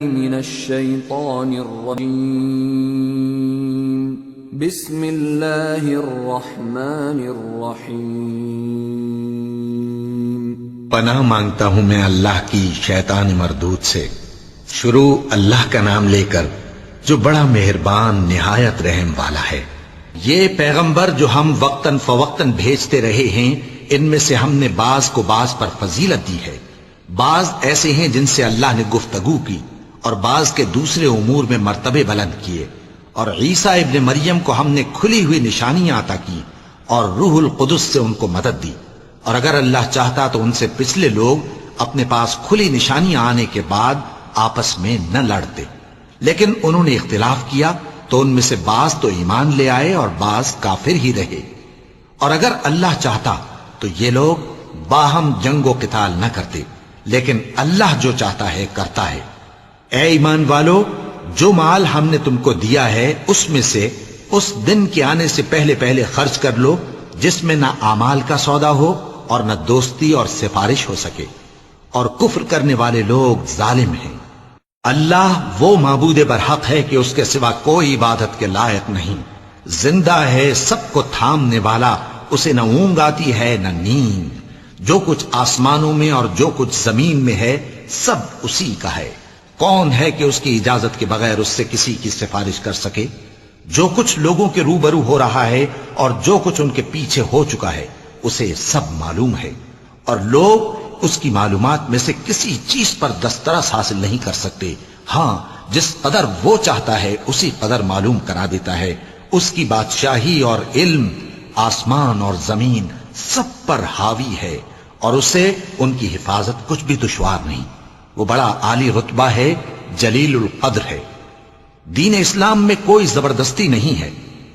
من الشیطان الرجیم بسم اللہ الرحمن الرحیم۔ پناہ مانگتا ہوں میں اللہ کی شیطان مردود سے۔ شروع اللہ کا نام لے کر جو بڑا مہربان نہایت رحم والا ہے۔ یہ پیغمبر جو ہم وقتاً فوقتاً بھیجتے رہے ہیں، ان میں سے ہم نے بعض کو بعض پر فضیلت دی ہے۔ بعض ایسے ہیں جن سے اللہ نے گفتگو کی اور بعض کے دوسرے امور میں مرتبے بلند کیے، اور عیسیٰ ابن مریم کو ہم نے کھلی ہوئی نشانیاں عطا کی اور روح القدس سے ان کو مدد دی، اور اگر اللہ چاہتا تو ان سے پچھلے لوگ اپنے پاس کھلی نشانیاں آنے کے بعد آپس میں نہ لڑتے، لیکن انہوں نے اختلاف کیا تو ان میں سے بعض تو ایمان لے آئے اور بعض کافر ہی رہے۔ اور اگر اللہ چاہتا تو یہ لوگ باہم جنگ و قتال نہ کرتے، لیکن اللہ جو چاہتا ہے کرتا ہے۔ اے ایمان والو، جو مال ہم نے تم کو دیا ہے اس میں سے اس دن کے آنے سے پہلے پہلے خرچ کر لو جس میں نہ اعمال کا سودا ہو اور نہ دوستی اور سفارش ہو سکے، اور کفر کرنے والے لوگ ظالم ہیں۔ اللہ وہ معبود برحق ہے کہ اس کے سوا کوئی عبادت کے لائق نہیں، زندہ ہے، سب کو تھامنے والا، اسے نہ اونگ آتی ہے نہ نیند، جو کچھ آسمانوں میں اور جو کچھ زمین میں ہے سب اسی کا ہے۔ کون ہے کہ اس کی اجازت کے بغیر اس سے کسی کی سفارش کر سکے؟ جو کچھ لوگوں کے روبرو ہو رہا ہے اور جو کچھ ان کے پیچھے ہو چکا ہے اسے سب معلوم ہے، اور لوگ اس کی معلومات میں سے کسی چیز پر دسترس حاصل نہیں کر سکتے۔ ہاں، جس قدر وہ چاہتا ہے اسی قدر معلوم کرا دیتا ہے۔ اس کی بادشاہی اور علم آسمان اور زمین سب پر حاوی ہے، اور اسے ان کی حفاظت کچھ بھی دشوار نہیں۔ وہ بڑا عالی رتبہ ہے، جلیل القدر ہے۔ دین اسلام میں کوئی زبردستی نہیں ہے،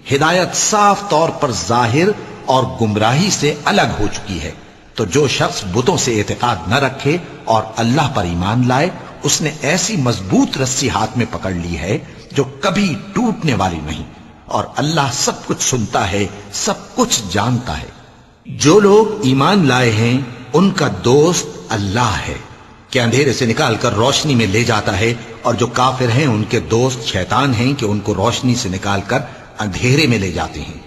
ہدایت صاف طور پر ظاہر اور گمراہی سے الگ ہو چکی ہے۔ تو جو شخص بتوں سے اعتقاد نہ رکھے اور اللہ پر ایمان لائے، اس نے ایسی مضبوط رسی ہاتھ میں پکڑ لی ہے جو کبھی ٹوٹنے والی نہیں، اور اللہ سب کچھ سنتا ہے، سب کچھ جانتا ہے۔ جو لوگ ایمان لائے ہیں ان کا دوست اللہ ہے کہ اندھیرے سے نکال کر روشنی میں لے جاتا ہے، اور جو کافر ہیں ان کے دوست شیطان ہیں کہ ان کو روشنی سے نکال کر اندھیرے میں لے جاتے ہیں۔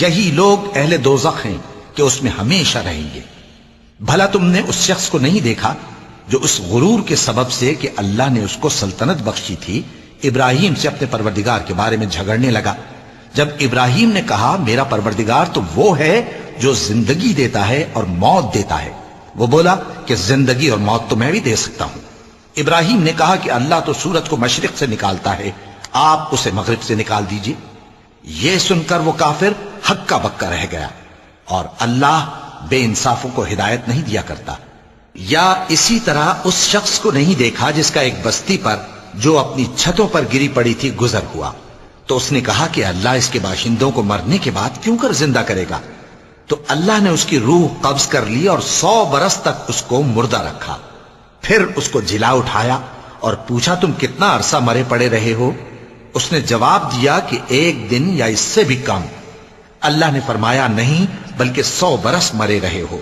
یہی لوگ اہل دوزخ ہیں کہ اس میں ہمیشہ رہیں گے۔ بھلا تم نے اس شخص کو نہیں دیکھا جو اس غرور کے سبب سے کہ اللہ نے اس کو سلطنت بخشی تھی، ابراہیم سے اپنے پروردگار کے بارے میں جھگڑنے لگا؟ جب ابراہیم نے کہا میرا پروردگار تو وہ ہے جو زندگی دیتا ہے اور موت دیتا ہے، وہ بولا کہ زندگی اور موت تو میں بھی دے سکتا ہوں۔ ابراہیم نے کہا کہ اللہ تو سورج کو مشرق سے نکالتا ہے، آپ اسے مغرب سے نکال دیجئے۔ یہ سن کر وہ کافر ہکا بکا رہ گیا، اور اللہ بے انصافوں کو ہدایت نہیں دیا کرتا۔ یا اسی طرح اس شخص کو نہیں دیکھا جس کا ایک بستی پر جو اپنی چھتوں پر گری پڑی تھی گزر ہوا، تو اس نے کہا کہ اللہ اس کے باشندوں کو مرنے کے بعد کیوں کر زندہ کرے گا؟ تو اللہ نے اس کی روح قبض کر لی اور 100 برس تک اس کو مردہ رکھا، پھر اس کو جلا اٹھایا اور پوچھا تم کتنا عرصہ مرے پڑے رہے ہو؟ اس نے جواب دیا کہ 1 دن یا اس سے بھی کم۔ اللہ نے فرمایا نہیں، بلکہ 100 برس مرے رہے ہو،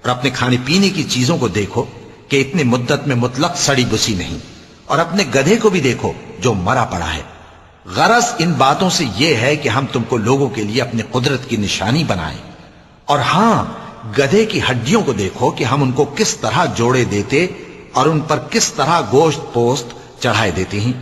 اور اپنے کھانے پینے کی چیزوں کو دیکھو کہ اتنے مدت میں مطلق سڑی بسی نہیں، اور اپنے گدھے کو بھی دیکھو جو مرا پڑا ہے۔ غرض ان باتوں سے یہ ہے کہ ہم تم کو لوگوں کے لیے اپنی قدرت کی نشانی بنائیں، اور ہاں، گدھے کی ہڈیوں کو دیکھو کہ ہم ان کو کس طرح جوڑے دیتے اور ان پر کس طرح گوشت پوست چڑھائے دیتے ہیں۔